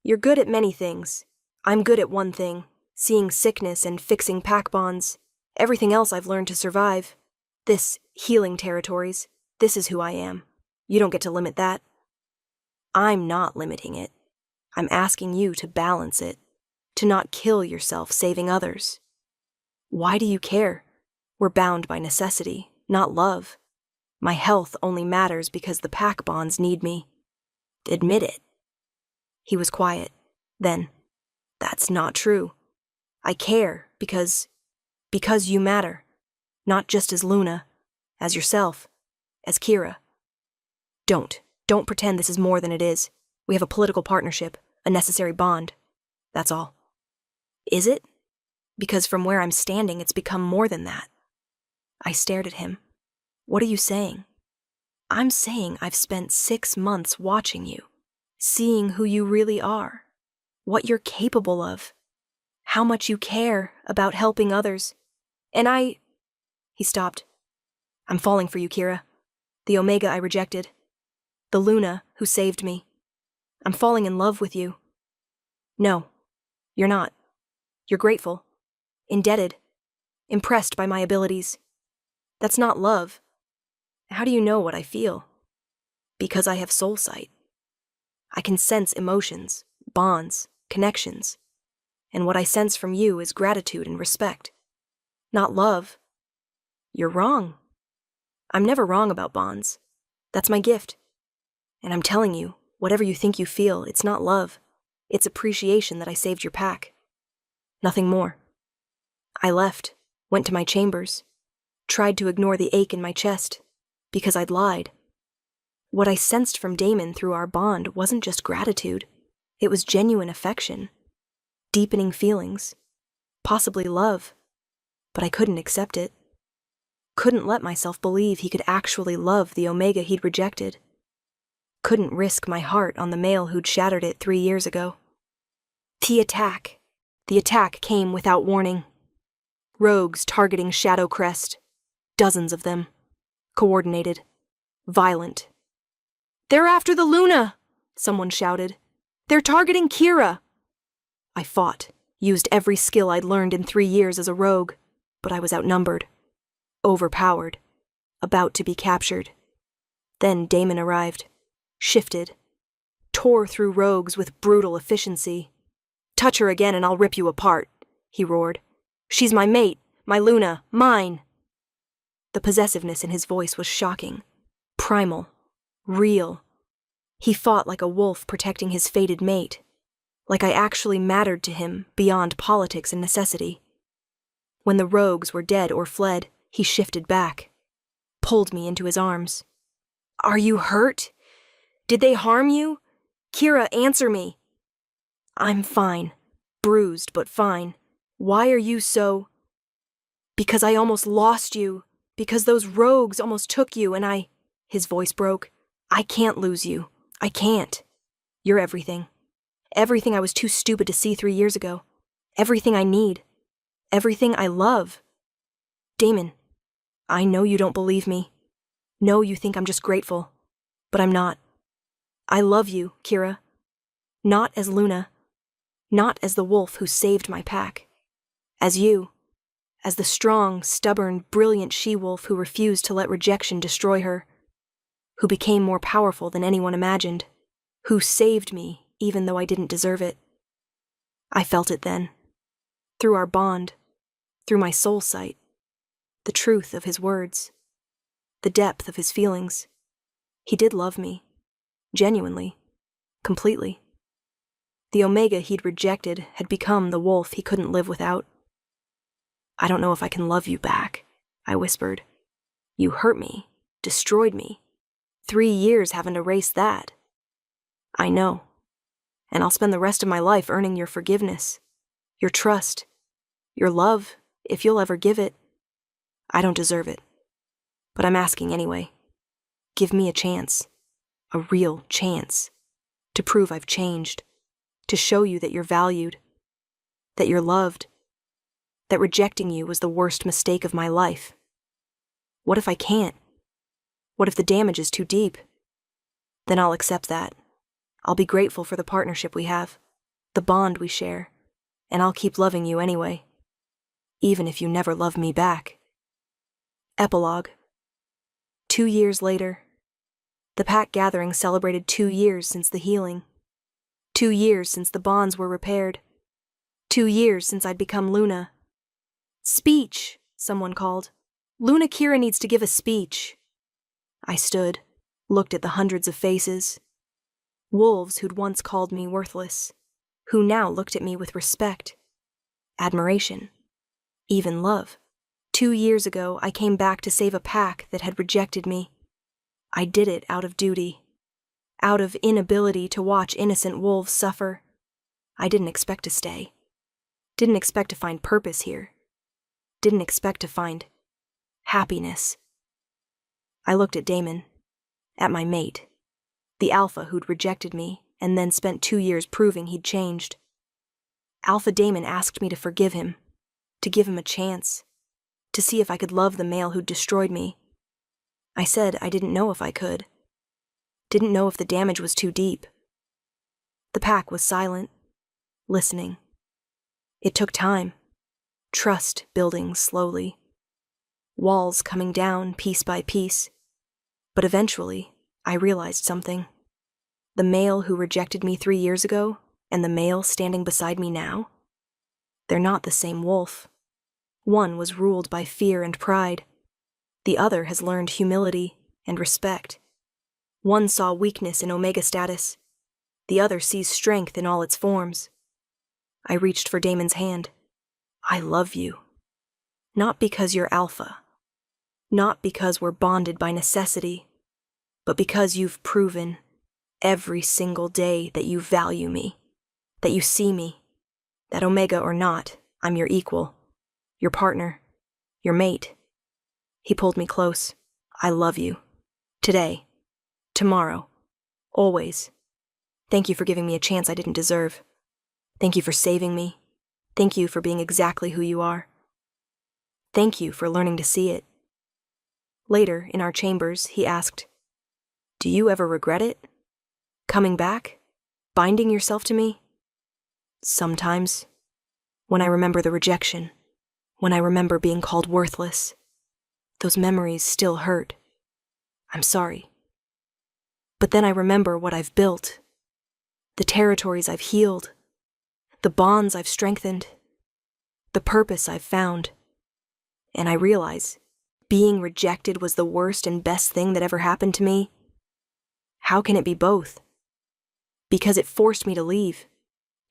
You're good at many things. I'm good at one thing, seeing sickness and fixing pack bonds. Everything else I've learned to survive. This, healing territories, this is who I am. You don't get to limit that. I'm not limiting it. I'm asking you to balance it, to not kill yourself saving others. Why do you care? We're bound by necessity, not love. My health only matters because the pack bonds need me. Admit it. He was quiet. Then, that's not true. I care because you matter. Not just as Luna, as yourself, as Kira. Don't pretend this is more than it is. We have a political partnership, a necessary bond. That's all. Is it? Because from where I'm standing, it's become more than that. I stared at him. What are you saying? I'm saying I've spent 6 months watching you, seeing who you really are, what you're capable of, how much you care about helping others. And He stopped. I'm falling for you, Kira. The Omega I rejected. The Luna who saved me. I'm falling in love with you. No, you're not. You're grateful, indebted, impressed by my abilities. That's not love. How do you know what I feel? Because I have soul sight. I can sense emotions, bonds, connections. And what I sense from you is gratitude and respect. Not love. You're wrong. I'm never wrong about bonds. That's my gift. And I'm telling you, whatever you think you feel, it's not love. It's appreciation that I saved your pack. Nothing more. I left, went to my chambers, tried to ignore the ache in my chest, because I'd lied. What I sensed from Damon through our bond wasn't just gratitude. It was genuine affection, deepening feelings, possibly love. But I couldn't accept it. Couldn't let myself believe he could actually love the Omega he'd rejected. Couldn't risk my heart on the male who'd shattered it 3 years ago. The attack came without warning. Rogues targeting Shadow Crest. Dozens of them. Coordinated. Violent. They're after the Luna! Someone shouted. They're targeting Kira! I fought, used every skill I'd learned in 3 years as a rogue, but I was outnumbered. Overpowered. About to be captured. Then Damon arrived. Shifted. Tore through rogues with brutal efficiency. Touch her again and I'll rip you apart, he roared. She's my mate, my Luna, mine. The possessiveness in his voice was shocking. Primal. Real. He fought like a wolf protecting his fated mate. Like I actually mattered to him beyond politics and necessity. When the rogues were dead or fled, he shifted back. Pulled me into his arms. Are you hurt? Did they harm you? Kira, answer me. I'm fine. Bruised, but fine. Why are you so... Because I almost lost you. Because those rogues almost took you and I... His voice broke. I can't lose you. I can't. You're everything. Everything I was too stupid to see 3 years ago. Everything I need. Everything I love. Damon, I know you don't believe me. No, you think I'm just grateful. But I'm not. I love you, Kira. Not as Luna. Not as the wolf who saved my pack. As you. As the strong, stubborn, brilliant she-wolf who refused to let rejection destroy her. Who became more powerful than anyone imagined. Who saved me, even though I didn't deserve it. I felt it then. Through our bond. Through my soul sight. The truth of his words. The depth of his feelings. He did love me. Genuinely. Completely. The Omega he'd rejected had become the wolf he couldn't live without. I don't know if I can love you back, I whispered. You hurt me. Destroyed me. 3 years haven't erased that. I know. And I'll spend the rest of my life earning your forgiveness. Your trust. Your love, if you'll ever give it. I don't deserve it. But I'm asking anyway. Give me a chance. A real chance. To prove I've changed. To show you that you're valued. That you're loved. That rejecting you was the worst mistake of my life. What if I can't? What if the damage is too deep? Then I'll accept that. I'll be grateful for the partnership we have. The bond we share. And I'll keep loving you anyway. Even if you never love me back. Epilogue. 2 years later. The pack gathering celebrated 2 years since the healing. 2 years since the bonds were repaired. 2 years since I'd become Luna. Speech, someone called. Luna Kira needs to give a speech. I stood, looked at the hundreds of faces. Wolves who'd once called me worthless, who now looked at me with respect, admiration, even love. 2 years ago, I came back to save a pack that had rejected me. I did it out of duty, out of inability to watch innocent wolves suffer. I didn't expect to stay. Didn't expect to find purpose here. Didn't expect to find happiness. I looked at Damon, at my mate, the alpha who'd rejected me and then spent 2 years proving he'd changed. Alpha Damon asked me to forgive him, to give him a chance, to see if I could love the male who'd destroyed me. I said I didn't know if I could. Didn't know if the damage was too deep. The pack was silent, listening. It took time, trust building slowly, walls coming down piece by piece. But eventually, I realized something. The male who rejected me 3 years ago and the male standing beside me now, they're not the same wolf. One was ruled by fear and pride. The other has learned humility and respect. One saw weakness in Omega status. The other sees strength in all its forms. I reached for Damon's hand. I love you. Not because you're alpha. Not because we're bonded by necessity. But because you've proven every single day that you value me. That you see me. That Omega or not, I'm your equal. Your partner. Your mate. He pulled me close. I love you. Today. Tomorrow. Always. Thank you for giving me a chance I didn't deserve. Thank you for saving me. Thank you for being exactly who you are. Thank you for learning to see it. Later, in our chambers, he asked, Do you ever regret it? Coming back? Binding yourself to me? Sometimes. When I remember the rejection. When I remember being called worthless. Those memories still hurt. I'm sorry. But then I remember what I've built. The territories I've healed. The bonds I've strengthened. The purpose I've found. And I realize being rejected was the worst and best thing that ever happened to me. How can it be both? Because it forced me to leave,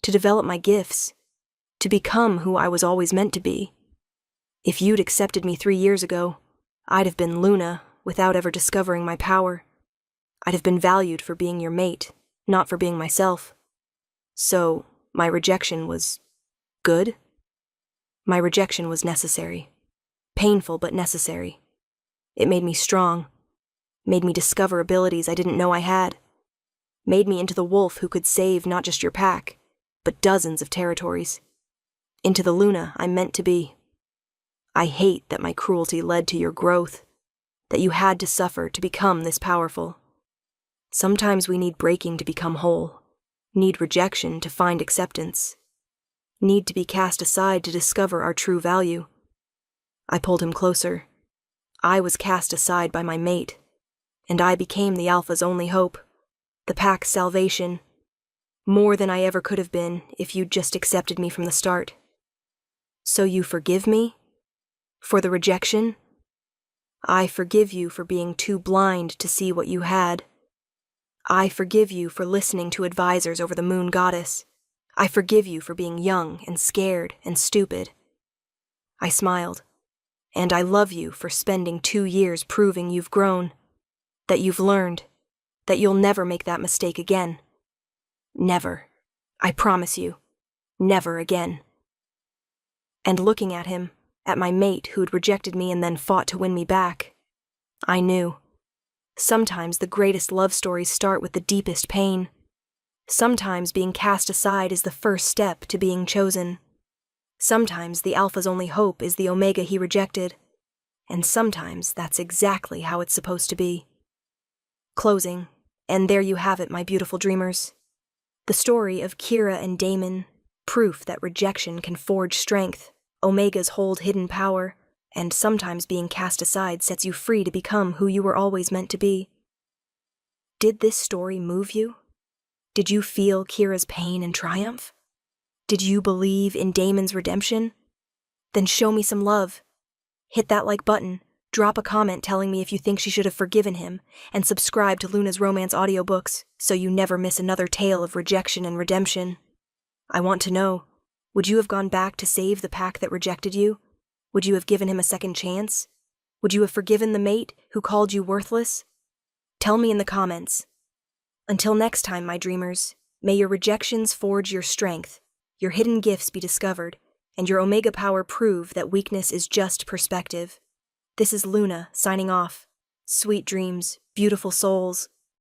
to develop my gifts, to become who I was always meant to be. If you'd accepted me 3 years ago, I'd have been Luna without ever discovering my power. I'd have been valued for being your mate, not for being myself. So, my rejection was good? My rejection was necessary. Painful but necessary. It made me strong. Made me discover abilities I didn't know I had. made me into the wolf who could save not just your pack, but dozens of territories. Into the Luna I'm meant to be. I hate that my cruelty led to your growth, that you had to suffer to become this powerful. Sometimes we need breaking to become whole, need rejection to find acceptance, need to be cast aside to discover our true value. I pulled him closer. I was cast aside by my mate, and I became the Alpha's only hope, the pack's salvation, more than I ever could have been if you'd just accepted me from the start. So you forgive me? For the rejection? I forgive you for being too blind to see what you had. I forgive you for listening to advisors over the moon goddess. I forgive you for being young and scared and stupid. I smiled. And I love you for spending 2 years proving you've grown, that you've learned, that you'll never make that mistake again. Never. I promise you. Never again. And looking at him, at my mate who'd rejected me and then fought to win me back, I knew. Sometimes the greatest love stories start with the deepest pain. Sometimes being cast aside is the first step to being chosen. Sometimes the Alpha's only hope is the Omega he rejected. And sometimes that's exactly how it's supposed to be. Closing, and there you have it, my beautiful dreamers. The story of Kira and Damon, proof that rejection can forge strength, Omegas hold hidden power, and sometimes being cast aside sets you free to become who you were always meant to be. Did this story move you? Did you feel Kira's pain and triumph? Did you believe in Damon's redemption? Then show me some love. Hit that like button, drop a comment telling me if you think she should have forgiven him, and subscribe to Luna's Romance audiobooks so you never miss another tale of rejection and redemption. I want to know, would you have gone back to save the pack that rejected you? Would you have given him a second chance? Would you have forgiven the mate who called you worthless? Tell me in the comments. Until next time, my dreamers, may your rejections forge your strength, your hidden gifts be discovered, and your Omega power prove that weakness is just perspective. This is Luna, signing off. Sweet dreams, beautiful souls.